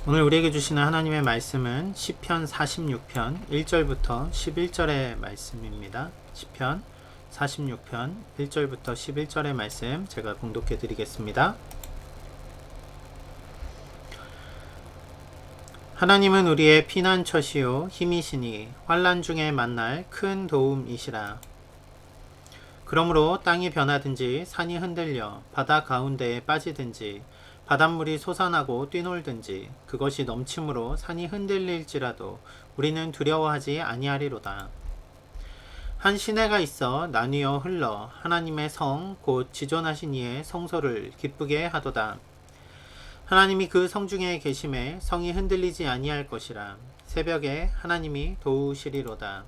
오늘 우리에게 주시는 하나님의 말씀은 시편 46편 1절부터 11절의 말씀입니다. 시편 46편 1절부터 11절의 말씀 제가 봉독해 드리겠습니다. 하나님은 우리의 피난처시요 힘이시니 환난 중에 만날 큰 도움이시라. 그러므로 땅이 변하든지 산이 흔들려 바다 가운데에 빠지든지 바닷물이 솟아나고 뛰놀든지 그것이 넘침으로 산이 흔들릴지라도 우리는 두려워하지 아니하리로다. 한 시내가 있어 나뉘어 흘러 하나님의 성 곧 지존하신 이의 성소를 기쁘게 하도다. 하나님이 그 성중에 계심에 성이 흔들리지 아니할 것이라. 새벽에 하나님이 도우시리로다.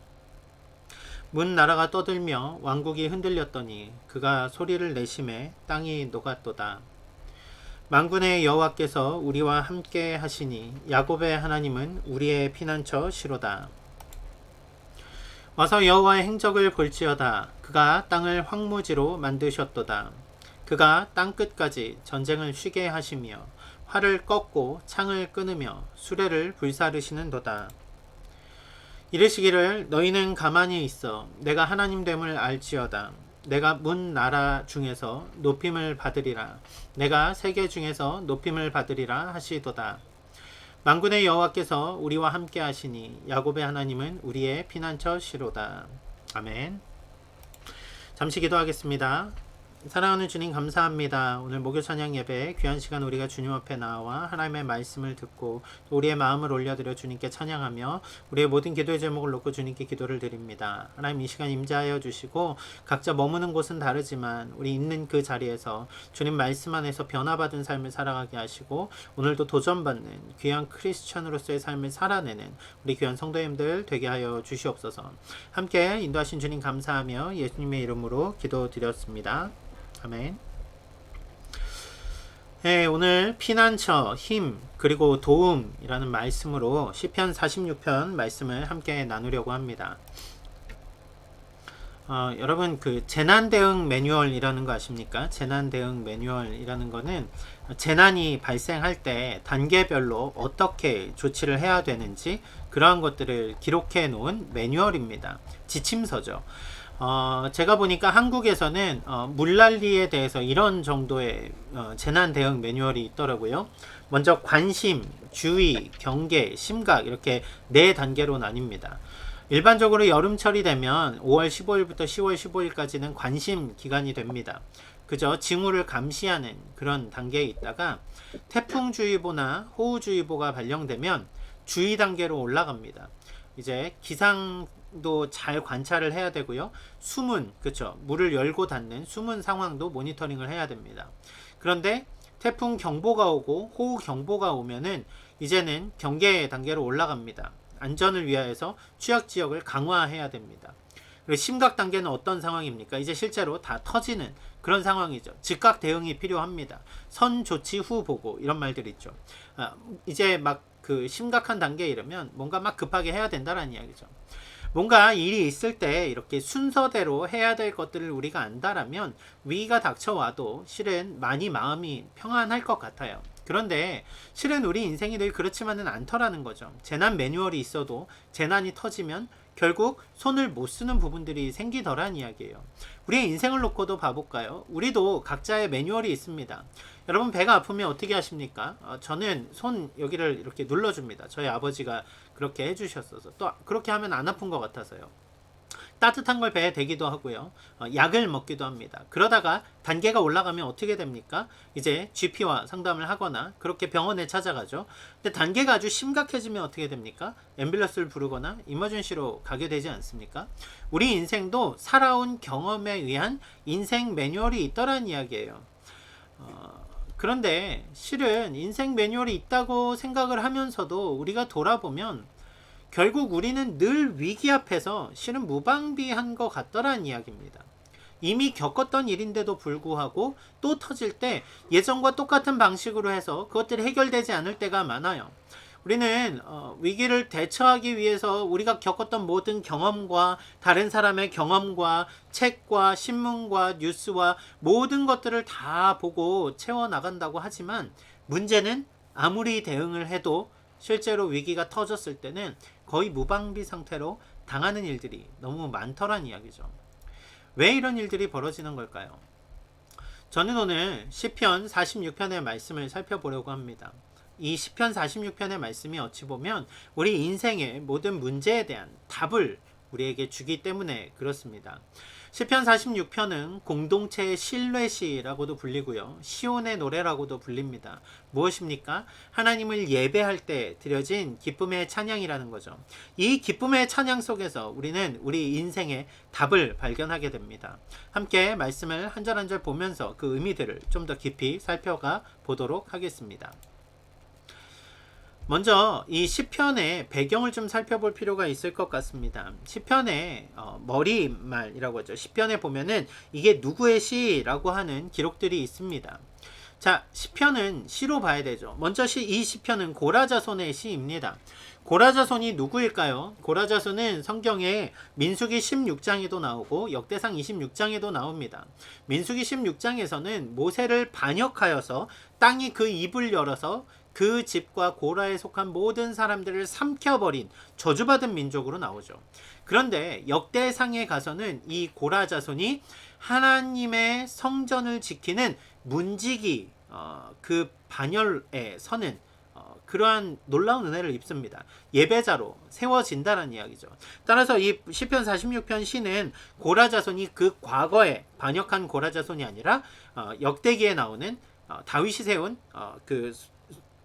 문 나라가 떠들며 왕국이 흔들렸더니 그가 소리를 내심에 땅이 녹았도다. 만군의 여호와께서 우리와 함께 하시니 야곱의 하나님은 우리의 피난처시로다. 와서 여호와의 행적을 볼지어다. 그가 땅을 황무지로 만드셨도다. 그가 땅 끝까지 전쟁을 쉬게 하시며 활을 꺾고 창을 끊으며 수레를 불사르시는도다. 이르시기를 너희는 가만히 있어 내가 하나님됨을 알지어다. 내가 문 나라 중에서 높임을 받으리라. 내가 세계 중에서 높임을 받으리라 하시도다. 만군의 여호와께서 우리와 함께 하시니 야곱의 하나님은 우리의 피난처시로다. 아멘. 잠시 기도하겠습니다. 사랑하는 주님 감사합니다. 오늘 목요 찬양 예배 귀한 시간 우리가 주님 앞에 나와 하나님의 말씀을 듣고 또 우리의 마음을 올려드려 주님께 찬양하며 우리의 모든 기도의 제목을 놓고 주님께 기도를 드립니다. 하나님 이 시간 임재하여 주시고 각자 머무는 곳은 다르지만 우리 있는 그 자리에서 주님 말씀 안에서 변화받은 삶을 살아가게 하시고 오늘도 도전받는 귀한 크리스천으로서의 삶을 살아내는 우리 귀한 성도님들 되게 하여 주시옵소서. 함께 인도하신 주님 감사하며 예수님의 이름으로 기도드렸습니다. 아멘. 네, 오늘 피난처, 힘, 그리고 도움이라는 말씀으로 시편 46편 말씀을 함께 나누려고 합니다. 여러분 그 재난 대응 매뉴얼이라는 거 아십니까? 재난 대응 매뉴얼이라는 거는 재난이 발생할 때 단계별로 어떻게 조치를 해야 되는지 그러한 것들을 기록해 놓은 매뉴얼입니다. 지침서죠. 제가 보니까 한국에서는 물난리에 대해서 이런 정도의 재난 대응 매뉴얼이 있더라고요. 먼저 관심, 주의, 경계, 심각 이렇게 4단계로 나뉩니다. 일반적으로 여름철이 되면 5월 15일부터 10월 15일까지는 관심 기간이 됩니다. 그저 징후를 감시하는 그런 단계에 있다가 태풍주의보나 호우주의보가 발령되면 주의 단계로 올라갑니다. 이제 기상도 잘 관찰을 해야 되고요. 수문, 그쵸, 물을 열고 닫는 수문 상황도 모니터링을 해야 됩니다. 그런데 태풍 경보가 오고 호우 경보가 오면은 이제는 경계 단계로 올라갑니다. 안전을 위하여서 취약 지역을 강화해야 됩니다. 그리고 심각 단계는 어떤 상황입니까? 이제 실제로 다 터지는 그런 상황이죠. 즉각 대응이 필요합니다. 선 조치 후 보고 이런 말들 있죠. 이제 막 그 심각한 단계에 이르면 뭔가 막 급하게 해야 된다는 이야기죠. 뭔가 일이 있을 때 이렇게 순서대로 해야 될 것들을 우리가 안다라면 위기가 닥쳐와도 실은 많이 마음이 평안할 것 같아요. 그런데 실은 우리 인생이 늘 그렇지만은 않더라는 거죠. 재난 매뉴얼이 있어도 재난이 터지면 결국 손을 못 쓰는 부분들이 생기더란 이야기예요. 우리의 인생을 놓고도 봐볼까요? 우리도 각자의 매뉴얼이 있습니다. 여러분 배가 아프면 어떻게 하십니까? 저는 손 여기를 이렇게 눌러줍니다. 저희 아버지가 그렇게 해주셨어서 또 그렇게 하면 안 아픈 것 같아서요. 따뜻한 걸 배에 대기도 하고요. 약을 먹기도 합니다. 그러다가 단계가 올라가면 어떻게 됩니까? 이제 GP와 상담을 하거나 그렇게 병원에 찾아가죠. 근데 단계가 아주 심각해지면 어떻게 됩니까? 앰뷸런스를 부르거나 이머전시로 가게 되지 않습니까? 우리 인생도 살아온 경험에 의한 인생 매뉴얼이 있더란 이야기예요. 그런데 실은 인생 매뉴얼이 있다고 생각을 하면서도 우리가 돌아보면 결국 우리는 늘 위기 앞에서 실은 무방비한 것 같더란 이야기입니다. 이미 겪었던 일인데도 불구하고 또 터질 때 예전과 똑같은 방식으로 해서 그것들이 해결되지 않을 때가 많아요. 우리는 위기를 대처하기 위해서 우리가 겪었던 모든 경험과 다른 사람의 경험과 책과 신문과 뉴스와 모든 것들을 다 보고 채워나간다고 하지만 문제는 아무리 대응을 해도 실제로 위기가 터졌을 때는 거의 무방비 상태로 당하는 일들이 너무 많더란 이야기죠. 왜 이런 일들이 벌어지는 걸까요? 저는 오늘 시편 46편의 말씀을 살펴보려고 합니다. 이 시편 46편의 말씀이 어찌 보면 우리 인생의 모든 문제에 대한 답을 우리에게 주기 때문에 그렇습니다. 시편 46편은 공동체의 신뢰시라고도 불리고요. 시온의 노래라고도 불립니다. 무엇입니까? 하나님을 예배할 때 드려진 기쁨의 찬양이라는 거죠. 이 기쁨의 찬양 속에서 우리는 우리 인생의 답을 발견하게 됩니다. 함께 말씀을 한 절 한 절 보면서 그 의미들을 좀 더 깊이 살펴가 보도록 하겠습니다. 먼저 이 시편의 배경을 좀 살펴볼 필요가 있을 것 같습니다. 시편의 머리말이라고 하죠. 시편에 보면은 이게 누구의 시라고 하는 기록들이 있습니다. 자, 시편은 시로 봐야 되죠. 먼저 이 시편은 고라자손의 시입니다. 고라자손이 누구일까요? 고라자손은 성경에 민수기 16장에도 나오고 역대상 26장에도 나옵니다. 민수기 16장에서는 모세를 반역하여서 땅이 그 입을 열어서 그 집과 고라에 속한 모든 사람들을 삼켜버린 저주받은 민족으로 나오죠. 그런데 역대상에 가서는 이 고라 자손이 하나님의 성전을 지키는 문지기 그 반열에 서는 그러한 놀라운 은혜를 입습니다. 예배자로 세워진다는 이야기죠. 따라서 이 시편 46편 시는 고라 자손이 그 과거에 반역한 고라 자손이 아니라 역대기에 나오는 다윗이 세운 그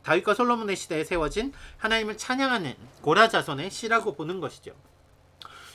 다윗과 솔로몬의 시대에 세워진 하나님을 찬양하는 고라 자손의 시라고 보는 것이죠.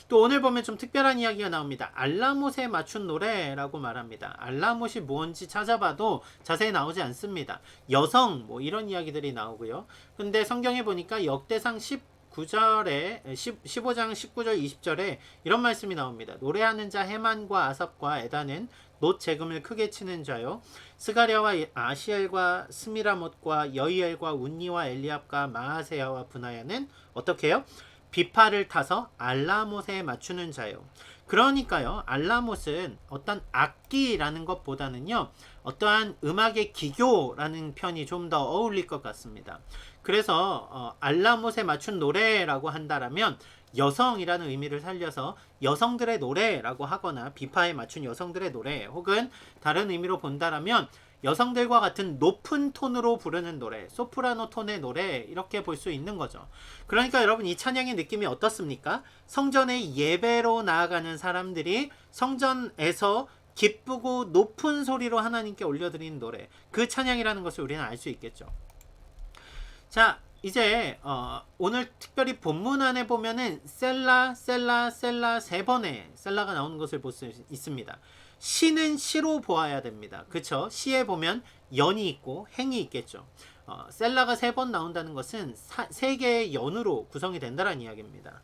또 오늘 보면 좀 특별한 이야기가 나옵니다. 알라못에 맞춘 노래라고 말합니다. 알라못이 뭔지 찾아봐도 자세히 나오지 않습니다. 여성 뭐 이런 이야기들이 나오고요. 근데 성경에 보니까 역대상 15장 19절 20절에 이런 말씀이 나옵니다. 노래하는 자 헤만과 아삽과 에다는 놋 재금을 크게 치는 자요 스가랴와 아시엘과 스미라못과 여이엘과 운니와 엘리압과 마아세야와 분하야는 어떻게 해요? 비파를 타서 알라못에 맞추는 자요. 그러니까요, 알라못은 어떤 악기라는 것보다는요, 어떠한 음악의 기교라는 편이 좀 더 어울릴 것 같습니다. 그래서 알라못에 맞춘 노래라고 한다라면 여성이라는 의미를 살려서 여성들의 노래라고 하거나 비파에 맞춘 여성들의 노래, 혹은 다른 의미로 본다라면 여성들과 같은 높은 톤으로 부르는 노래, 소프라노 톤의 노래, 이렇게 볼 수 있는 거죠. 그러니까 여러분, 이 찬양의 느낌이 어떻습니까? 성전의 예배로 나아가는 사람들이 성전에서 기쁘고 높은 소리로 하나님께 올려드리는 노래, 그 찬양이라는 것을 우리는 알 수 있겠죠. 자, 이제 오늘 특별히 본문 안에 보면은 셀라 세 번의 셀라가 나오는 것을 볼 수 있습니다. 시는 시로 보아야 됩니다. 그쵸? 시에 보면 연이 있고 행이 있겠죠. 셀라가 3번 나온다는 것은 3개의 연으로 구성이 된다는 이야기입니다.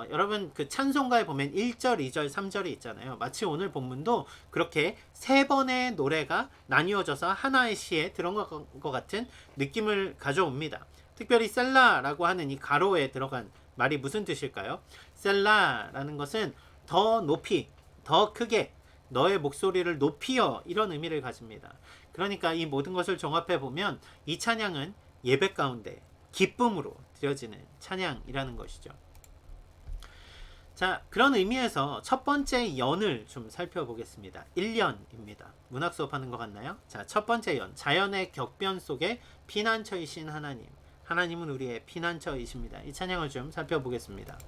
여러분 그 찬송가에 보면 1절, 2절, 3절이 있잖아요. 마치 오늘 본문도 그렇게 3번의 노래가 나뉘어져서 하나의 시에 들어간 것 같은 느낌을 가져옵니다. 특별히 셀라라고 하는 이 가로에 들어간 말이 무슨 뜻일까요? 셀라라는 것은 더 높이, 더 크게, 너의 목소리를 높이어, 이런 의미를 가집니다. 그러니까 이 모든 것을 종합해 보면 이 찬양은 예배 가운데 기쁨으로 드려지는 찬양이라는 것이죠. 자, 그런 의미에서 첫 번째 연을 좀 살펴보겠습니다. 1년입니다. 문학 수업하는 것 같나요? 자, 첫 번째 연, 자연의 격변 속에 피난처이신 하나님. 하나님은 우리의 피난처이십니다. 이 찬양을 좀 살펴보겠습니다.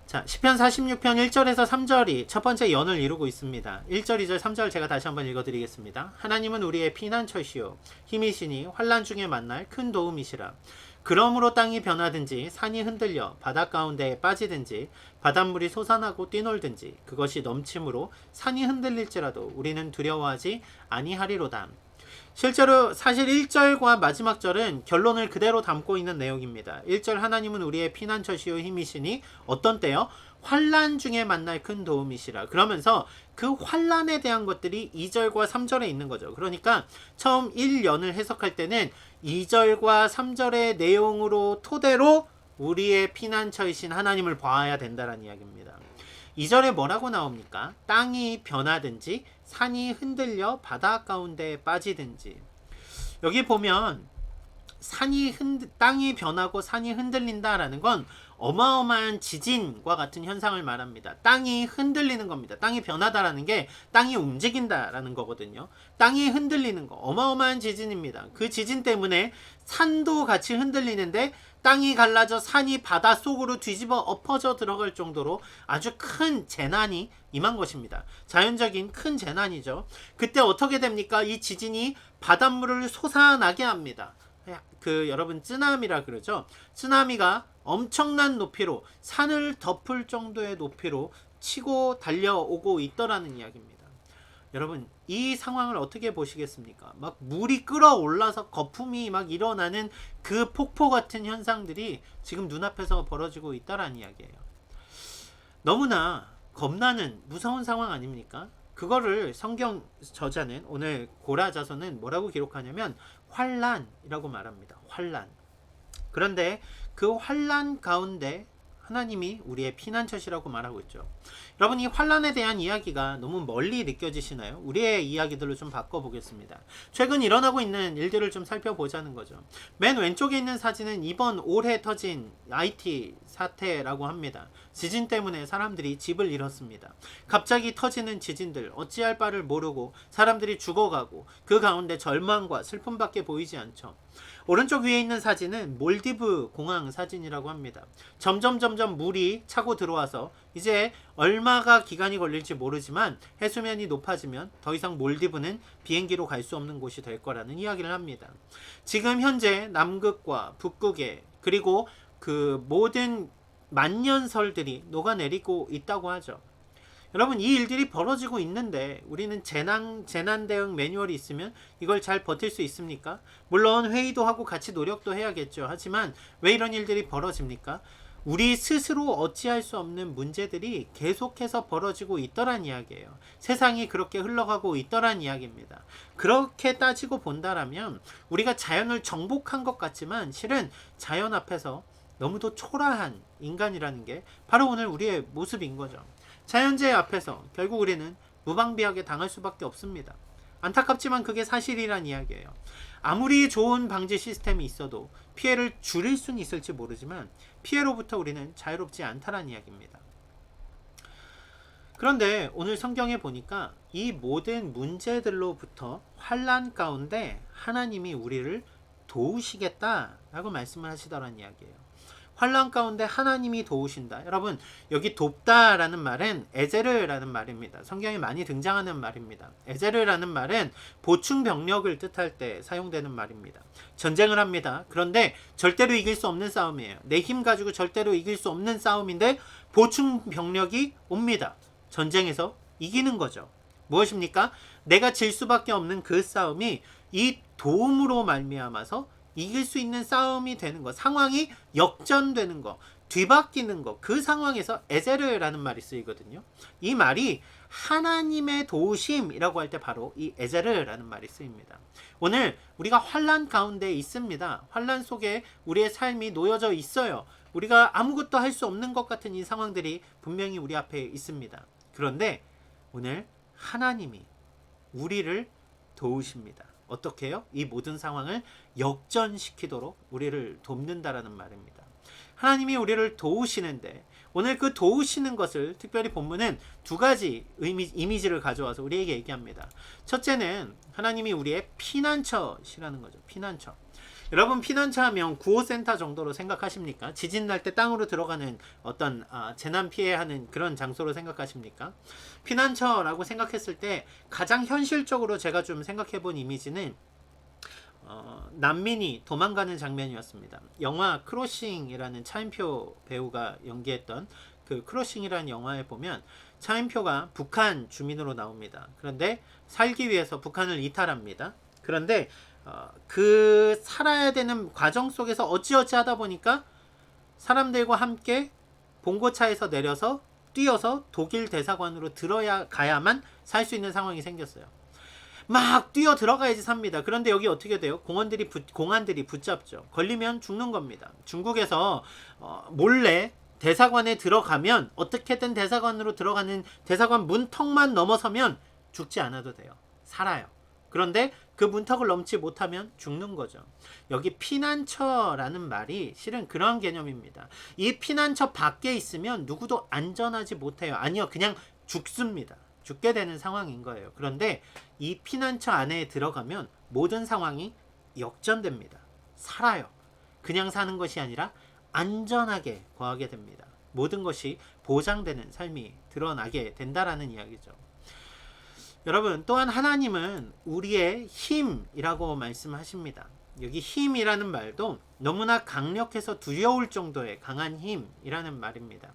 자, 시편 46편 1절에서 3절이 첫 번째 연을 이루고 있습니다. 1절, 2절, 3절 제가 다시 한번 읽어드리겠습니다. 하나님은 우리의 피난처시요 힘이시니 환난 중에 만날 큰 도움이시라. 그러므로 땅이 변하든지 산이 흔들려 바닷 가운데에 빠지든지 바닷물이 솟아나고 뛰놀든지 그것이 넘침으로 산이 흔들릴지라도 우리는 두려워하지 아니하리로다. 실제로 사실 1절과 마지막 절은 결론을 그대로 담고 있는 내용입니다. 1절 하나님은 우리의 피난처시요 힘이시니 어떤 때요? 환난 중에 만날 큰 도움이시라. 그러면서 그 환난에 대한 것들이 2절과 3절에 있는 거죠. 그러니까 처음 1연을 해석할 때는 2절과 3절의 내용으로 토대로 우리의 피난처이신 하나님을 봐야 된다는 이야기입니다. 2절에 뭐라고 나옵니까? 땅이 변하든지 산이 흔들려 바다 가운데에 빠지든지. 여기 보면 땅이 변하고 산이 흔들린다라는 건 어마어마한 지진과 같은 현상을 말합니다. 땅이 흔들리는 겁니다. 땅이 변하다라는 게 땅이 움직인다라는 거거든요. 땅이 흔들리는 거 어마어마한 지진입니다. 그 지진 때문에 산도 같이 흔들리는데 땅이 갈라져 산이 바닷속으로 뒤집어 엎어져 들어갈 정도로 아주 큰 재난이 임한 것입니다. 자연적인 큰 재난이죠. 그때 어떻게 됩니까? 이 지진이 바닷물을 솟아나게 합니다. 여러분 쓰나미라 그러죠. 쓰나미가 엄청난 높이로 산을 덮을 정도의 높이로 치고 달려오고 있더라는 이야기입니다. 여러분 이 상황을 어떻게 보시겠습니까? 막 물이 끌어올라서 거품이 막 일어나는 그 폭포 같은 현상들이 지금 눈앞에서 벌어지고 있다라는 이야기예요. 너무나 겁나는 무서운 상황 아닙니까? 그거를 성경 저자는 오늘 고라자서는 뭐라고 기록하냐면 환란이라고 말합니다. 환란. 그런데 그 환란 가운데 하나님이 우리의 피난처시라고 말하고 있죠. 여러분 이 환란에 대한 이야기가 너무 멀리 느껴지시나요? 우리의 이야기들로 좀 바꿔보겠습니다. 최근 일어나고 있는 일들을 좀 살펴보자는 거죠. 맨 왼쪽에 있는 사진은 이번 올해 터진 IT 사태라고 합니다. 지진 때문에 사람들이 집을 잃었습니다. 갑자기 터지는 지진들 어찌할 바를 모르고 사람들이 죽어가고 그 가운데 절망과 슬픔밖에 보이지 않죠. 오른쪽 위에 있는 사진은 몰디브 공항 사진이라고 합니다. 점점 물이 차고 들어와서 이제 얼마가 기간이 걸릴지 모르지만 해수면이 높아지면 더 이상 몰디브는 비행기로 갈 수 없는 곳이 될 거라는 이야기를 합니다. 지금 현재 남극과 북극에 그리고 그 모든 만년설들이 녹아내리고 있다고 하죠. 여러분 이 일들이 벌어지고 있는데 우리는 재난 대응 매뉴얼이 있으면 이걸 잘 버틸 수 있습니까? 물론 회의도 하고 같이 노력도 해야겠죠. 하지만 왜 이런 일들이 벌어집니까? 우리 스스로 어찌할 수 없는 문제들이 계속해서 벌어지고 있더란 이야기예요. 세상이 그렇게 흘러가고 있더란 이야기입니다. 그렇게 따지고 본다라면 우리가 자연을 정복한 것 같지만 실은 자연 앞에서 너무도 초라한 인간이라는 게 바로 오늘 우리의 모습인 거죠. 자연재해 앞에서 결국 우리는 무방비하게 당할 수밖에 없습니다. 안타깝지만 그게 사실이란 이야기예요. 아무리 좋은 방지 시스템이 있어도 피해를 줄일 수는 있을지 모르지만 피해로부터 우리는 자유롭지 않다는 이야기입니다. 그런데 오늘 성경에 보니까 이 모든 문제들로부터 환난 가운데 하나님이 우리를 도우시겠다라고 말씀을 하시더란 이야기예요. 환난 가운데 하나님이 도우신다. 여러분 여기 돕다라는 말은 에제르라는 말입니다. 성경에 많이 등장하는 말입니다. 에제르라는 말은 보충 병력을 뜻할 때 사용되는 말입니다. 전쟁을 합니다. 그런데 절대로 이길 수 없는 싸움이에요. 내 힘 가지고 절대로 이길 수 없는 싸움인데 보충 병력이 옵니다. 전쟁에서 이기는 거죠. 무엇입니까? 내가 질 수밖에 없는 그 싸움이 이 도움으로 말미암아서 이길 수 있는 싸움이 되는 것, 상황이 역전되는 것, 뒤바뀌는 것, 그 상황에서 에제르라는 말이 쓰이거든요. 이 말이 하나님의 도우심이라고 할 때 바로 이 에제르라는 말이 쓰입니다. 오늘 우리가 환난 가운데 있습니다. 환난 속에 우리의 삶이 놓여져 있어요. 우리가 아무것도 할 수 없는 것 같은 이 상황들이 분명히 우리 앞에 있습니다. 그런데 오늘 하나님이 우리를 도우십니다. 어떻게 해요? 이 모든 상황을 역전시키도록 우리를 돕는다라는 말입니다. 하나님이 우리를 도우시는데 오늘 그 도우시는 것을 특별히 본문은 두 가지 이미지를 가져와서 우리에게 얘기합니다. 첫째는 하나님이 우리의 피난처시라는 거죠. 피난처. 여러분 피난처 하면 구호센터 정도로 생각하십니까? 지진 날 때 땅으로 들어가는 어떤 재난 피해하는 그런 장소로 생각하십니까? 피난처라고 생각했을 때 가장 현실적으로 제가 좀 생각해 본 이미지는 난민이 도망가는 장면이었습니다. 영화 크로싱이라는 차인표 배우가 연기했던 그 크로싱이라는 영화에 보면 차인표가 북한 주민으로 나옵니다. 그런데 살기 위해서 북한을 이탈합니다. 그런데 그 살아야 되는 과정 속에서 어찌어찌 하다 보니까 사람들과 함께 봉고차에서 내려서 뛰어서 독일 대사관으로 가야만 살 수 있는 상황이 생겼어요. 막 뛰어 들어가야지 삽니다. 그런데 여기 어떻게 돼요? 공안들이 붙잡죠. 걸리면 죽는 겁니다. 중국에서 몰래 대사관에 들어가면 어떻게든 대사관으로 들어가는 대사관 문 턱만 넘어서면 죽지 않아도 돼요. 살아요. 그런데 그 문턱을 넘지 못하면 죽는 거죠. 여기 피난처라는 말이 실은 그런 개념입니다. 이 피난처 밖에 있으면 누구도 안전하지 못해요. 아니요, 그냥 죽습니다. 죽게 되는 상황인 거예요. 그런데 이 피난처 안에 들어가면 모든 상황이 역전됩니다. 살아요. 그냥 사는 것이 아니라 안전하게 거하게 됩니다. 모든 것이 보장되는 삶이 드러나게 된다라는 이야기죠. 여러분, 또한 하나님은 우리의 힘이라고 말씀하십니다. 여기 힘이라는 말도 너무나 강력해서 두려울 정도의 강한 힘이라는 말입니다.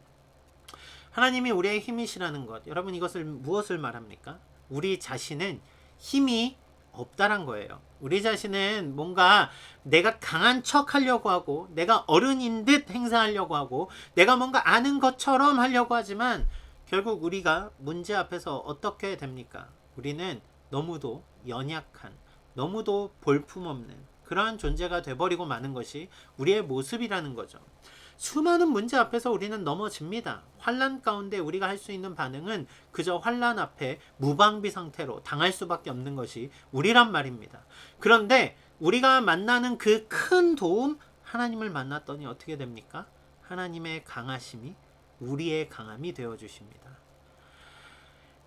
하나님이 우리의 힘이시라는 것, 여러분 이것을 무엇을 말합니까? 우리 자신은 힘이 없다란 거예요. 우리 자신은 뭔가 내가 강한 척 하려고 하고, 내가 어른인 듯 행사하려고 하고, 내가 뭔가 아는 것처럼 하려고 하지만 결국 우리가 문제 앞에서 어떻게 됩니까? 우리는 너무도 연약한, 너무도 볼품없는 그러한 존재가 돼버리고 마는 것이 우리의 모습이라는 거죠. 수많은 문제 앞에서 우리는 넘어집니다. 환난 가운데 우리가 할 수 있는 반응은 그저 환난 앞에 무방비 상태로 당할 수밖에 없는 것이 우리란 말입니다. 그런데 우리가 만나는 그 큰 도움, 하나님을 만났더니 어떻게 됩니까? 하나님의 강하심이 우리의 강함이 되어 주십니다.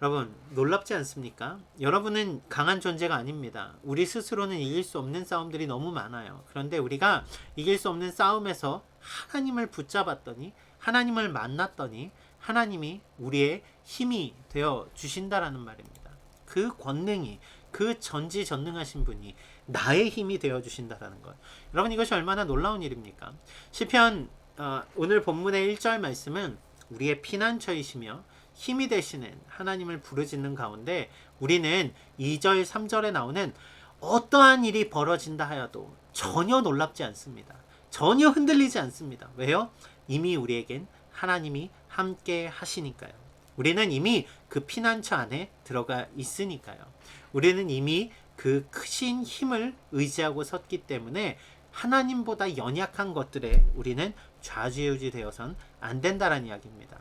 여러분, 놀랍지 않습니까? 여러분은 강한 존재가 아닙니다. 우리 스스로는 이길 수 없는 싸움들이 너무 많아요. 그런데 우리가 이길 수 없는 싸움에서 하나님을 붙잡았더니, 하나님을 만났더니 하나님이 우리의 힘이 되어 주신다라는 말입니다. 그 권능이, 그 전지전능하신 분이 나의 힘이 되어 주신다라는 것. 여러분, 이것이 얼마나 놀라운 일입니까? 시편 오늘 본문의 1절 말씀은 우리의 피난처이시며 힘이 되시는 하나님을 부르짖는 가운데 우리는 2절 3절에 나오는 어떠한 일이 벌어진다 하여도 전혀 놀랍지 않습니다. 전혀 흔들리지 않습니다. 왜요? 이미 우리에겐 하나님이 함께 하시니까요. 우리는 이미 그 피난처 안에 들어가 있으니까요. 우리는 이미 그 크신 힘을 의지하고 섰기 때문에 하나님보다 연약한 것들에 우리는 좌지우지 되어선 안 된다는 이야기입니다.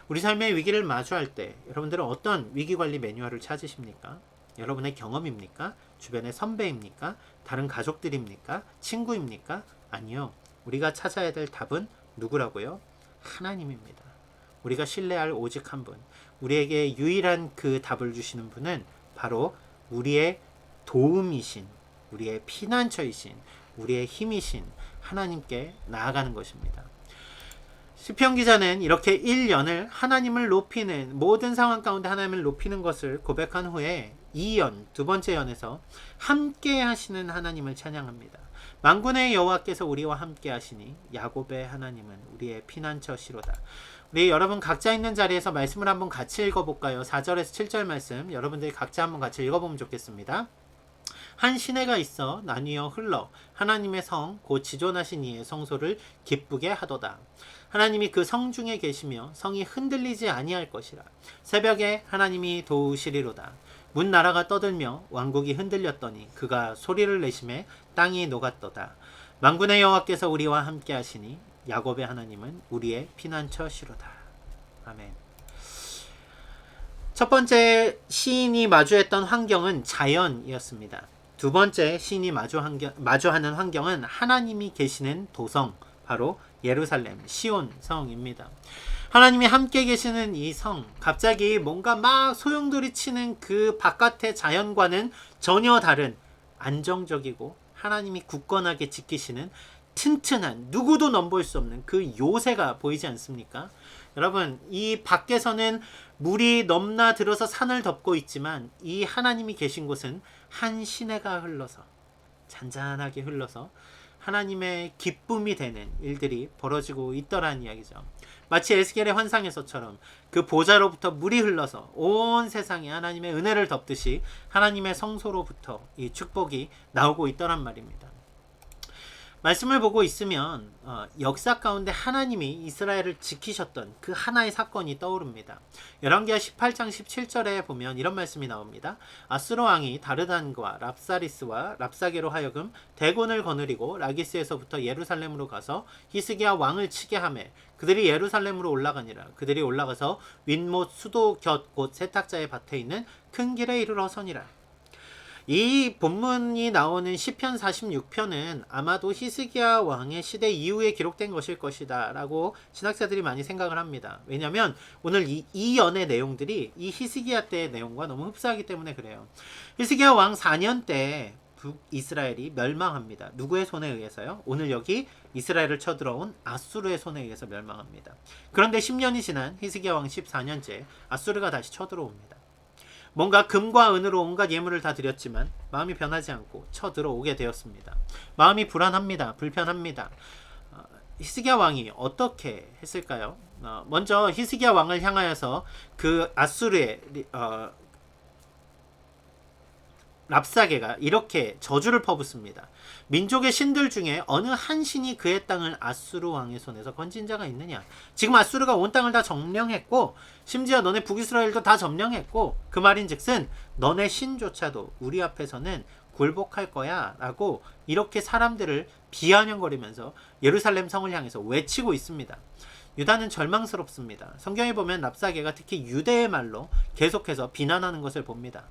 우리 삶의 위기를 마주할 때 여러분들은 어떤 위기관리 매뉴얼을 찾으십니까? 여러분의 경험입니까? 주변의 선배입니까? 다른 가족들입니까? 친구입니까? 아니요. 우리가 찾아야 될 답은 누구라고요? 하나님입니다. 우리가 신뢰할 오직 한 분, 우리에게 유일한 그 답을 주시는 분은 바로 우리의 도움이신, 우리의 피난처이신, 우리의 힘이신 하나님께 나아가는 것입니다. 시편 기자는 이렇게 1연을 하나님을 높이는, 모든 상황 가운데 하나님을 높이는 것을 고백한 후에 2연, 두 번째 연에서 함께 하시는 하나님을 찬양합니다. 만군의 여호와께서 우리와 함께 하시니 야곱의 하나님은 우리의 피난처시로다. 우리 여러분 각자 있는 자리에서 말씀을 한번 같이 읽어볼까요? 4절에서 7절 말씀 여러분들이 각자 한번 같이 읽어보면 좋겠습니다. 한 시내가 있어 나뉘어 흘러 하나님의 성 곧 지존하신 이의 성소를 기쁘게 하도다. 하나님이 그 성 중에 계시며 성이 흔들리지 아니할 것이라. 새벽에 하나님이 도우시리로다. 문 나라가 떠들며 왕국이 흔들렸더니 그가 소리를 내심에 땅이 녹았도다. 만군의 여호와께서 우리와 함께 하시니 야곱의 하나님은 우리의 피난처시로다. 아멘. 첫 번째 시인이 마주했던 환경은 자연이었습니다. 두 번째 시인이 마주하는 환경은 하나님이 계시는 도성, 바로 예루살렘, 시온 성입니다. 하나님이 함께 계시는 이 성, 갑자기 뭔가 막 소용돌이 치는 그 바깥의 자연과는 전혀 다른 안정적이고 하나님이 굳건하게 지키시는 튼튼한, 누구도 넘볼 수 없는 그 요새가 보이지 않습니까? 여러분, 이 밖에서는 물이 넘나들어서 산을 덮고 있지만 이 하나님이 계신 곳은 한 시내가 흘러서, 잔잔하게 흘러서 하나님의 기쁨이 되는 일들이 벌어지고 있더라는 이야기죠. 마치 에스겔의 환상에서처럼 그 보좌로부터 물이 흘러서 온 세상에 하나님의 은혜를 덮듯이 하나님의 성소로부터 이 축복이 나오고 있더란 말입니다. 말씀을 보고 있으면 역사 가운데 하나님이 이스라엘을 지키셨던 그 하나의 사건이 떠오릅니다. 열왕기하 18장 17절에 보면 이런 말씀이 나옵니다. 아수르 왕이 다르단과 랍사리스와 랍사게로 하여금 대군을 거느리고 라기스에서부터 예루살렘으로 가서 히스기야 왕을 치게 하매 그들이 예루살렘으로 올라가니라. 그들이 올라가서 윗못 수도 곁 곧 세탁자의 밭에 있는 큰 길에 이르러 서니라. 이 본문이 나오는 시편 46편은 아마도 히스기야 왕의 시대 이후에 기록된 것일 것이다 라고 신학자들이 많이 생각을 합니다. 왜냐하면 오늘 이 연의 내용들이 이 히스기야 때의 내용과 너무 흡사하기 때문에 그래요. 히스기야 왕 4년 때 북이스라엘이 멸망합니다. 누구의 손에 의해서요? 오늘 여기 이스라엘을 쳐들어온 아수르의 손에 의해서 멸망합니다. 그런데 10년이 지난 히스기야 왕 14년째 아수르가 다시 쳐들어옵니다. 뭔가 금과 은으로 온갖 예물을 다 드렸지만 마음이 변하지 않고 쳐들어오게 되었습니다. 마음이 불안합니다. 불편합니다. 히스기야 왕이 어떻게 했을까요? 먼저 히스기야 왕을 향하여서 그 아수르의 랍사게가 이렇게 저주를 퍼붓습니다. 민족의 신들 중에 어느 한 신이 그의 땅을 아수르 왕의 손에서 건진 자가 있느냐? 지금 아수르가 온 땅을 다 점령했고 심지어 너네 북이스라엘도 다 점령했고 그 말인즉슨 너네 신조차도 우리 앞에서는 굴복할 거야 라고 이렇게 사람들을 비아냥거리면서 예루살렘 성을 향해서 외치고 있습니다. 유다는 절망스럽습니다. 성경에 보면 랍사게가 특히 유대의 말로 계속해서 비난하는 것을 봅니다.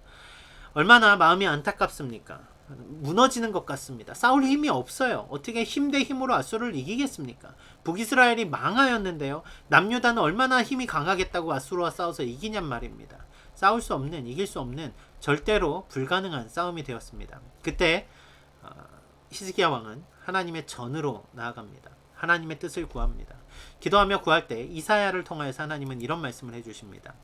얼마나 마음이 안타깝습니까? 무너지는 것 같습니다. 싸울 힘이 없어요. 어떻게 힘 대 힘으로 아수르를 이기겠습니까? 북이스라엘이 망하였는데요. 남유다는 얼마나 힘이 강하겠다고 아수르와 싸워서 이기냔 말입니다. 싸울 수 없는, 이길 수 없는 절대로 불가능한 싸움이 되었습니다. 그때 히스기야 왕은 하나님의 전으로 나아갑니다. 하나님의 뜻을 구합니다. 기도하며 구할 때 이사야를 통하여서 하나님은 이런 말씀을 해주십니다.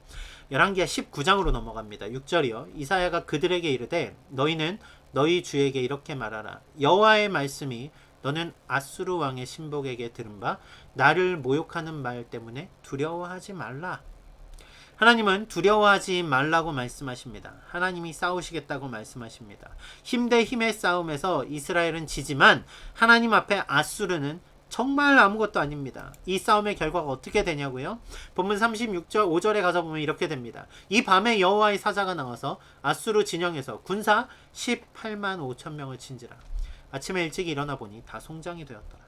열왕기하 19장으로 넘어갑니다. 6절이요. 이사야가 그들에게 이르되 너희는 너희 주에게 이렇게 말하라. 여호와의 말씀이 너는 아수르 왕의 신복에게 들은 바 나를 모욕하는 말 때문에 두려워하지 말라. 하나님은 두려워하지 말라고 말씀하십니다. 하나님이 싸우시겠다고 말씀하십니다. 힘 대 힘의 싸움에서 이스라엘은 지지만 하나님 앞에 아수르는 정말 아무것도 아닙니다. 이 싸움의 결과가 어떻게 되냐고요? 본문 36절 5절에 가서 보면 이렇게 됩니다. 이 밤에 여호와의 사자가 나와서 아수르 진영에서 군사 18만 5천 명을 친지라. 아침에 일찍 일어나 보니 다 송장이 되었더라.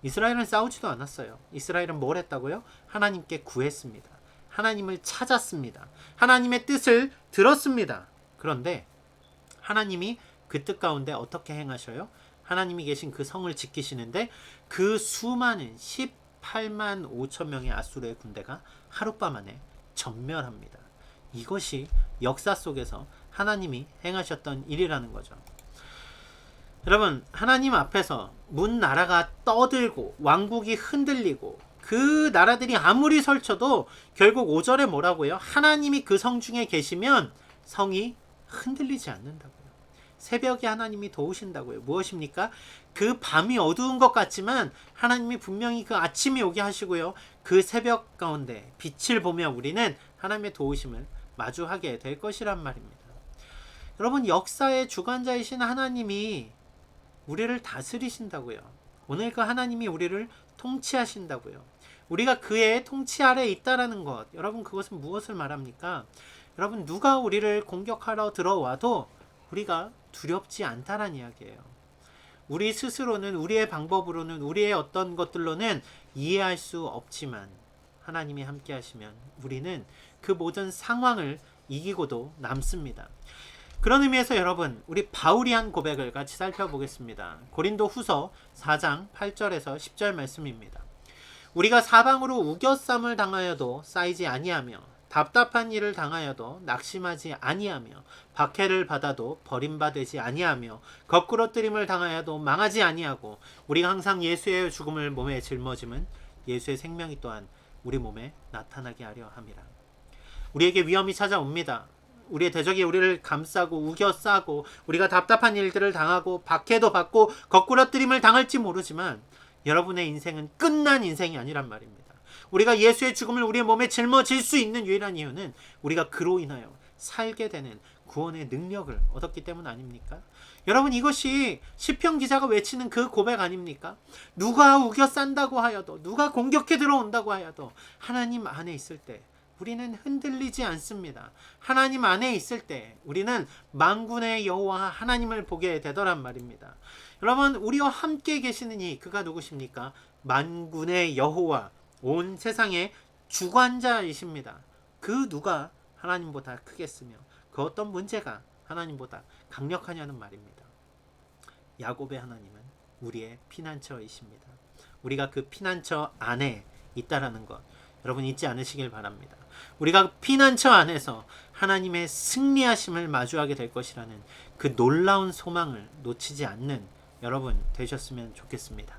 이스라엘은 싸우지도 않았어요. 이스라엘은 뭘 했다고요? 하나님께 구했습니다. 하나님을 찾았습니다. 하나님의 뜻을 들었습니다. 그런데 하나님이 그 뜻 가운데 어떻게 행하셔요? 하나님이 계신 그 성을 지키시는데 그 수많은 18만 5천 명의 아수르의 군대가 하룻밤 안에 전멸합니다. 이것이 역사 속에서 하나님이 행하셨던 일이라는 거죠. 여러분, 하나님 앞에서 문 나라가 떠들고 왕국이 흔들리고 그 나라들이 아무리 설쳐도 결국 5절에 뭐라고요? 하나님이 그 성 중에 계시면 성이 흔들리지 않는다고요. 새벽에 하나님이 도우신다고요. 무엇입니까? 그 밤이 어두운 것 같지만 하나님이 분명히 그 아침이 오게 하시고요. 그 새벽 가운데 빛을 보며 우리는 하나님의 도우심을 마주하게 될 것이란 말입니다. 여러분, 역사의 주관자이신 하나님이 우리를 다스리신다고요. 오늘 그 하나님이 우리를 통치하신다고요. 우리가 그의 통치 아래에 있다라는 것, 여러분 그것은 무엇을 말합니까? 여러분, 누가 우리를 공격하러 들어와도 우리가 두렵지 않다란 이야기예요. 우리 스스로는, 우리의 방법으로는, 우리의 어떤 것들로는 이해할 수 없지만 하나님이 함께 하시면 우리는 그 모든 상황을 이기고도 남습니다. 그런 의미에서 여러분, 우리 바울이 한 고백을 같이 살펴보겠습니다. 고린도 후서 4장 8절에서 10절 말씀입니다. 우리가 사방으로 우겨쌈을 당하여도 쌓이지 아니하며 답답한 일을 당하여도 낙심하지 아니하며 박해를 받아도 버림받지 아니하며 거꾸러뜨림을 당하여도 망하지 아니하고 우리가 항상 예수의 죽음을 몸에 짊어짐은 예수의 생명이 또한 우리 몸에 나타나게 하려 함이라. 우리에게 위험이 찾아옵니다. 우리의 대적이 우리를 감싸고 우겨싸고 우리가 답답한 일들을 당하고 박해도 받고 거꾸러뜨림을 당할지 모르지만 여러분의 인생은 끝난 인생이 아니란 말입니다. 우리가 예수의 죽음을 우리의 몸에 짊어질 수 있는 유일한 이유는 우리가 그로 인하여 살게 되는 구원의 능력을 얻었기 때문 아닙니까? 여러분, 이것이 시편 기자가 외치는 그 고백 아닙니까? 누가 우겨 싼다고 하여도, 누가 공격해 들어온다고 하여도 하나님 안에 있을 때 우리는 흔들리지 않습니다. 하나님 안에 있을 때 우리는 만군의 여호와 하나님을 보게 되더란 말입니다. 여러분, 우리와 함께 계시는 이 그가 누구십니까? 만군의 여호와, 온 세상의 주관자이십니다. 그 누가 하나님보다 크겠으며 그 어떤 문제가 하나님보다 강력하냐는 말입니다. 야곱의 하나님은 우리의 피난처이십니다. 우리가 그 피난처 안에 있다라는 것 여러분 잊지 않으시길 바랍니다. 우리가 피난처 안에서 하나님의 승리하심을 마주하게 될 것이라는 그 놀라운 소망을 놓치지 않는 여러분 되셨으면 좋겠습니다.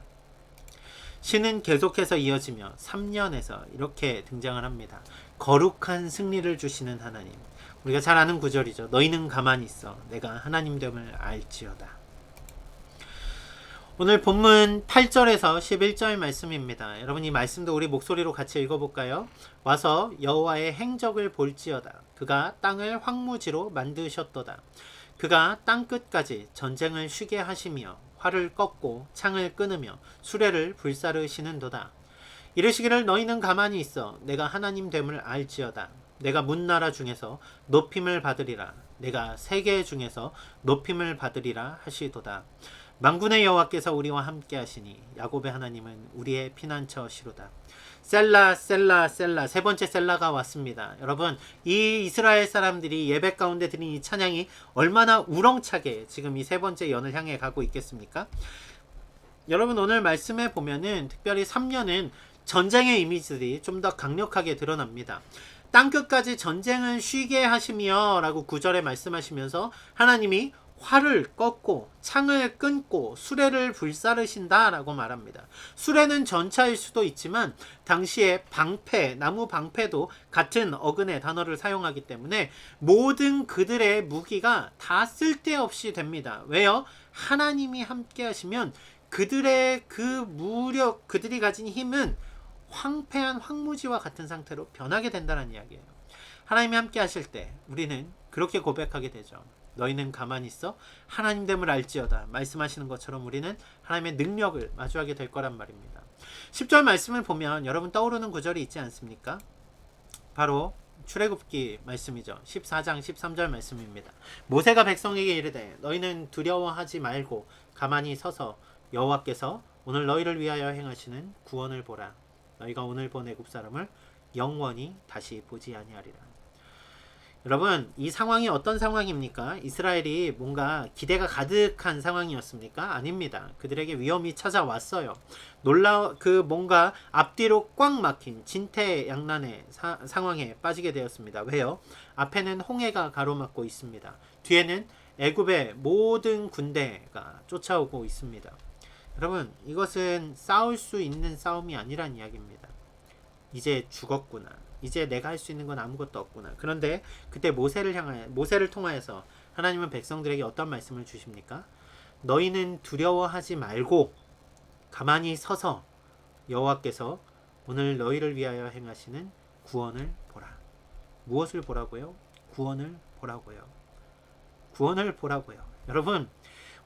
시는 계속해서 이어지며 3년에서 이렇게 등장을 합니다. 거룩한 승리를 주시는 하나님. 우리가 잘 아는 구절이죠. 너희는 가만히 있어 내가 하나님 됨을 알지어다. 오늘 본문 8절에서 11절 말씀입니다. 여러분 이 말씀도 우리 목소리로 같이 읽어볼까요? 와서 여호와의 행적을 볼지어다. 그가 땅을 황무지로 만드셨도다. 그가 땅끝까지 전쟁을 쉬게 하시며 활을 꺾고 창을 끊으며 수레를 불사르시는도다. 이르시기를 너희는 가만히 있어 내가 하나님 됨을 알지어다. 내가 문나라 중에서 높임을 받으리라. 내가 세계 중에서 높임을 받으리라 하시도다. 만군의 여호와께서 우리와 함께 하시니 야곱의 하나님은 우리의 피난처시로다. 셀라 셀라 셀라 세 번째 셀라가 왔습니다. 여러분 이 이스라엘 사람들이 예배 가운데 드린 이 찬양이 얼마나 우렁차게 지금 이 세 번째 연을 향해 가고 있겠습니까? 여러분 오늘 말씀에 보면은 특별히 3년은 전쟁의 이미지들이 좀 더 강력하게 드러납니다. 땅끝까지 전쟁을 쉬게 하시며 라고 9절에 말씀하시면서 하나님이 활을 꺾고 창을 끊고 수레를 불사르신다 라고 말합니다. 수레는 전차일 수도 있지만 당시에 방패, 나무 방패도 같은 어근의 단어를 사용하기 때문에 모든 그들의 무기가 다 쓸데없이 됩니다. 왜요? 하나님이 함께 하시면 그들의 그 무력, 그들이 가진 힘은 황폐한 황무지와 같은 상태로 변하게 된다는 이야기예요. 하나님이 함께 하실 때 우리는 그렇게 고백하게 되죠. 너희는 가만히 있어 하나님 됨을 알지어다. 말씀하시는 것처럼 우리는 하나님의 능력을 마주하게 될 거란 말입니다. 10절 말씀을 보면 여러분 떠오르는 구절이 있지 않습니까? 바로 출애굽기 말씀이죠. 14장 13절 말씀입니다. 모세가 백성에게 이르되 너희는 두려워하지 말고 가만히 서서 여호와께서 오늘 너희를 위하여 행하시는 구원을 보라. 너희가 오늘 본 애굽 사람을 영원히 다시 보지 아니하리라. 여러분 이 상황이 어떤 상황입니까? 이스라엘이 뭔가 기대가 가득한 상황이었습니까? 아닙니다. 그들에게 위험이 찾아왔어요. 뭔가 앞뒤로 꽉 막힌 진퇴양난의 상황에 빠지게 되었습니다. 왜요? 앞에는 홍해가 가로막고 있습니다. 뒤에는 애굽의 모든 군대가 쫓아오고 있습니다. 여러분 이것은 싸울 수 있는 싸움이 아니란 이야기입니다. 이제 죽었구나. 이제 내가 할 수 있는 건 아무것도 없구나. 그런데 그때 모세를 통하여서 하나님은 백성들에게 어떤 말씀을 주십니까? 너희는 두려워하지 말고 가만히 서서 여호와께서 오늘 너희를 위하여 행하시는 구원을 보라. 무엇을 보라고요? 구원을 보라고요. 구원을 보라고요. 여러분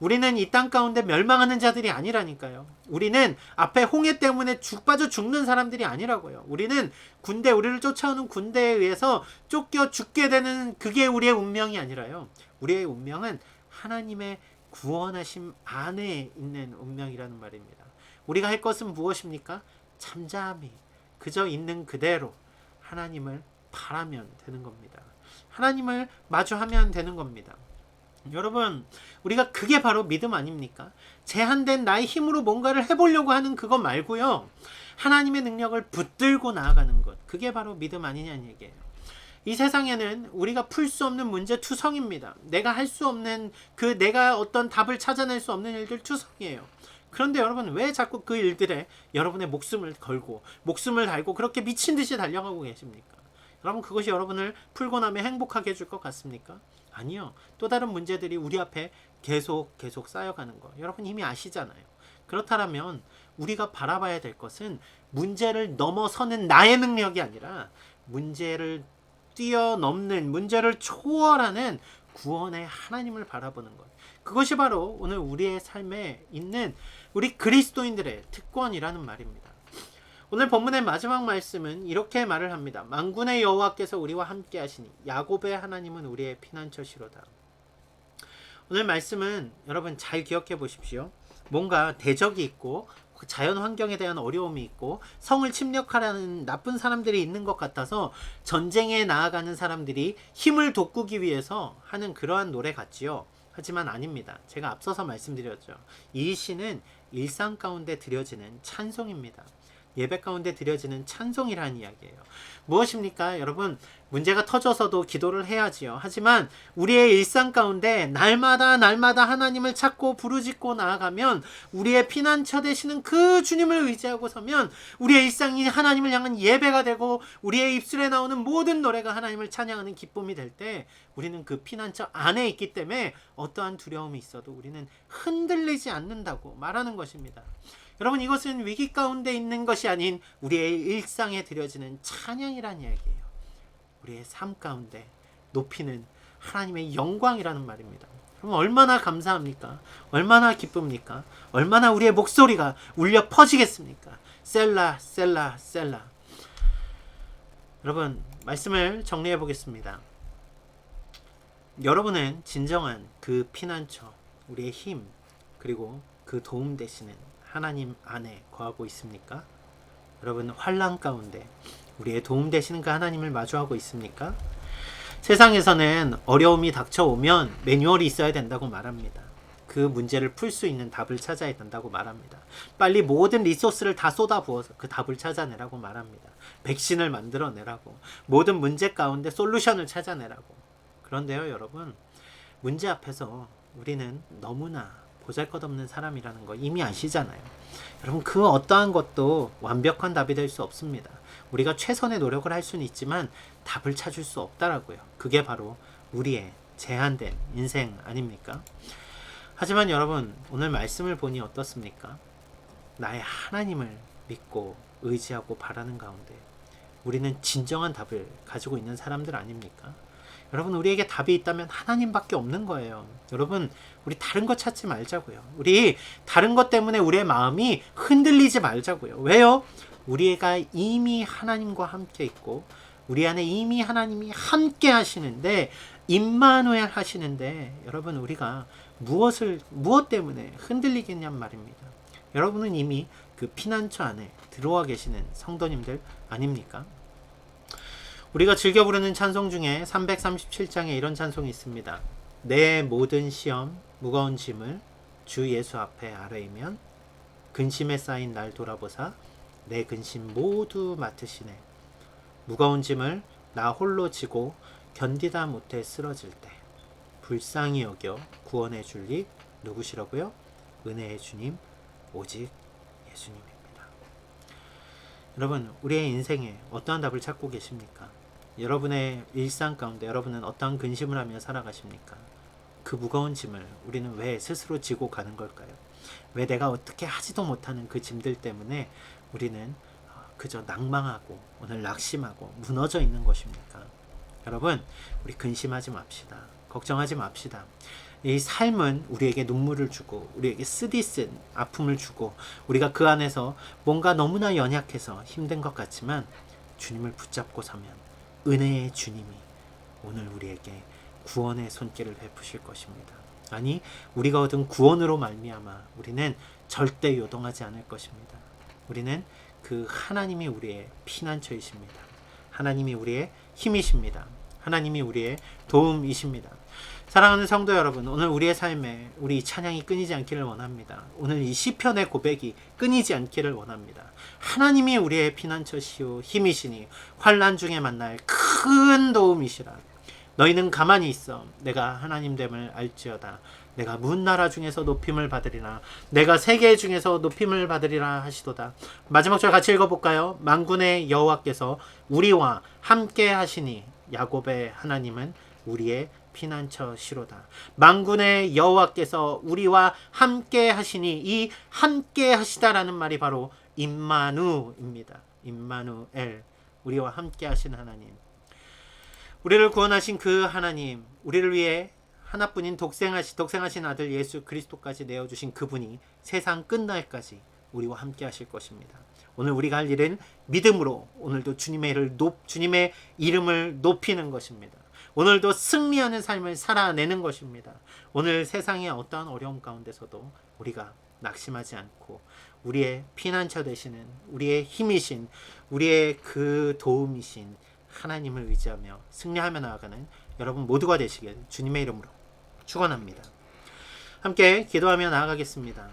우리는 이 땅 가운데 멸망하는 자들이 아니라니까요. 우리는 앞에 홍해 때문에 빠져 죽는 사람들이 아니라고요. 우리는 우리를 쫓아오는 군대에 의해서 쫓겨 죽게 되는 그게 우리의 운명이 아니라요. 우리의 운명은 하나님의 구원하심 안에 있는 운명이라는 말입니다. 우리가 할 것은 무엇입니까? 잠잠히 그저 있는 그대로 하나님을 바라면 되는 겁니다. 하나님을 마주하면 되는 겁니다. 여러분 우리가 그게 바로 믿음 아닙니까? 제한된 나의 힘으로 뭔가를 해보려고 하는 그거 말고요. 하나님의 능력을 붙들고 나아가는 것. 그게 바로 믿음 아니냐는 얘기예요. 이 세상에는 우리가 풀 수 없는 문제 투성입니다. 내가 할 수 없는 내가 어떤 답을 찾아낼 수 없는 일들 투성이에요. 그런데 여러분 왜 자꾸 그 일들에 여러분의 목숨을 달고 그렇게 미친 듯이 달려가고 계십니까? 여러분 그것이 여러분을 풀고 나면 행복하게 해줄 것 같습니까? 아니요. 또 다른 문제들이 우리 앞에 계속 쌓여가는 거. 여러분 이미 아시잖아요. 그렇다면 우리가 바라봐야 될 것은 문제를 넘어서는 나의 능력이 아니라 문제를 뛰어넘는, 문제를 초월하는 구원의 하나님을 바라보는 것. 그것이 바로 오늘 우리의 삶에 있는 우리 그리스도인들의 특권이라는 말입니다. 오늘 본문의 마지막 말씀은 이렇게 말을 합니다. 만군의 여호와께서 우리와 함께 하시니 야곱의 하나님은 우리의 피난처시로다. 오늘 말씀은 여러분 잘 기억해 보십시오. 뭔가 대적이 있고 자연 환경에 대한 어려움이 있고 성을 침략하려는 나쁜 사람들이 있는 것 같아서 전쟁에 나아가는 사람들이 힘을 돋구기 위해서 하는 그러한 노래 같지요. 하지만 아닙니다. 제가 앞서서 말씀드렸죠. 이 시는 일상 가운데 드려지는 찬송입니다. 예배 가운데 드려지는 찬송이라는 이야기예요. 무엇입니까? 여러분, 문제가 터져서도 기도를 해야지요. 하지만 우리의 일상 가운데 날마다 하나님을 찾고 부르짖고 나아가면, 우리의 피난처 되시는 그 주님을 의지하고 서면 우리의 일상이 하나님을 향한 예배가 되고, 우리의 입술에 나오는 모든 노래가 하나님을 찬양하는 기쁨이 될 때, 우리는 그 피난처 안에 있기 때문에 어떠한 두려움이 있어도 우리는 흔들리지 않는다고 말하는 것입니다. 여러분, 이것은 위기 가운데 있는 것이 아닌 우리의 일상에 드려지는 찬양이라는 이야기예요. 우리의 삶 가운데 높이는 하나님의 영광이라는 말입니다. 그럼 얼마나 감사합니까? 얼마나 기쁩니까? 얼마나 우리의 목소리가 울려 퍼지겠습니까? 셀라 셀라 셀라. 여러분, 말씀을 정리해 보겠습니다. 여러분은 진정한 그 피난처, 우리의 힘, 그리고 그 도움 되시는 하나님 안에 거하고 있습니까? 여러분, 환난 가운데 우리의 도움 되시는 그 하나님을 마주하고 있습니까? 세상에서는 어려움이 닥쳐오면 매뉴얼이 있어야 된다고 말합니다. 그 문제를 풀 수 있는 답을 찾아야 된다고 말합니다. 빨리 모든 리소스를 다 쏟아부어서 그 답을 찾아내라고 말합니다. 백신을 만들어내라고, 모든 문제 가운데 솔루션을 찾아내라고. 그런데요, 여러분, 문제 앞에서 우리는 너무나 보잘것없는 사람이라는 거 이미 아시잖아요. 여러분, 그 어떠한 것도 완벽한 답이 될 수 없습니다. 우리가 최선의 노력을 할 수는 있지만 답을 찾을 수 없다라고요. 그게 바로 우리의 제한된 인생 아닙니까? 하지만 여러분, 오늘 말씀을 보니 어떻습니까? 나의 하나님을 믿고 의지하고 바라는 가운데 우리는 진정한 답을 가지고 있는 사람들 아닙니까? 여러분, 우리에게 답이 있다면 하나님밖에 없는 거예요. 여러분, 우리 다른 거 찾지 말자고요. 우리 다른 것 때문에 우리의 마음이 흔들리지 말자고요. 왜요? 우리가 이미 하나님과 함께 있고 우리 안에 이미 하나님이 함께 하시는데, 임마누엘 하시는데, 여러분, 우리가 무엇 때문에 흔들리겠냔 말입니다. 여러분은 이미 그 피난처 안에 들어와 계시는 성도님들 아닙니까? 우리가 즐겨 부르는 찬송 중에 337장에 이런 찬송이 있습니다. 내 모든 시험 무거운 짐을 주 예수 앞에 아뢰이면 근심에 쌓인 날 돌아보사 내 근심 모두 맡으시네. 무거운 짐을 나 홀로 지고 견디다 못해 쓰러질 때 불쌍히 여겨 구원해 줄리 누구시라고요? 은혜의 주님, 오직 예수님입니다. 여러분, 우리의 인생에 어떠한 답을 찾고 계십니까? 여러분의 일상 가운데 여러분은 어떠한 근심을 하며 살아가십니까? 그 무거운 짐을 우리는 왜 스스로 지고 가는 걸까요? 왜 내가 어떻게 하지도 못하는 그 짐들 때문에 우리는 그저 낭망하고 오늘 낙심하고 무너져 있는 것입니까? 여러분, 우리 근심하지 맙시다. 걱정하지 맙시다. 이 삶은 우리에게 눈물을 주고 우리에게 쓰디쓴 아픔을 주고 우리가 그 안에서 뭔가 너무나 연약해서 힘든 것 같지만 주님을 붙잡고 서면 은혜의 주님이 오늘 우리에게 구원의 손길을 베푸실 것입니다. 아니, 우리가 얻은 구원으로 말미암아 우리는 절대 요동하지 않을 것입니다. 우리는 그 하나님이 우리의 피난처이십니다. 하나님이 우리의 힘이십니다. 하나님이 우리의 도움이십니다. 사랑하는 성도 여러분, 오늘 우리의 삶에 우리 찬양이 끊이지 않기를 원합니다. 오늘 이 시편의 고백이 끊이지 않기를 원합니다. 하나님이 우리의 피난처시오 힘이시니 환난 중에 만날 큰 도움이시라. 너희는 가만히 있어 내가 하나님됨을 알지어다. 내가 문 나라 중에서 높임을 받으리라. 내가 세계 중에서 높임을 받으리라 하시도다. 마지막 절 같이 읽어볼까요? 만군의 여호와께서 우리와 함께 하시니 야곱의 하나님은 우리의 피난처시로다. 만군의 여호와께서 우리와 함께 하시니, 이 함께 하시다라는 말이 바로 임마누입니다. 임마누엘, 우리와 함께 하신 하나님, 우리를 구원하신 그 하나님, 우리를 위해 하나뿐인 독생하신 아들 예수 그리스도까지 내어주신 그분이 세상 끝날까지 우리와 함께 하실 것입니다. 오늘 우리가 할 일은 믿음으로 오늘도 주님의 이름을 높이는 것입니다. 오늘도 승리하는 삶을 살아내는 것입니다. 오늘 세상의 어떠한 어려움 가운데서도 우리가 낙심하지 않고 우리의 피난처 되시는 우리의 힘이신 우리의 그 도움이신 하나님을 의지하며 승리하며 나아가는 여러분 모두가 되시길 주님의 이름으로 축원합니다. 함께 기도하며 나아가겠습니다.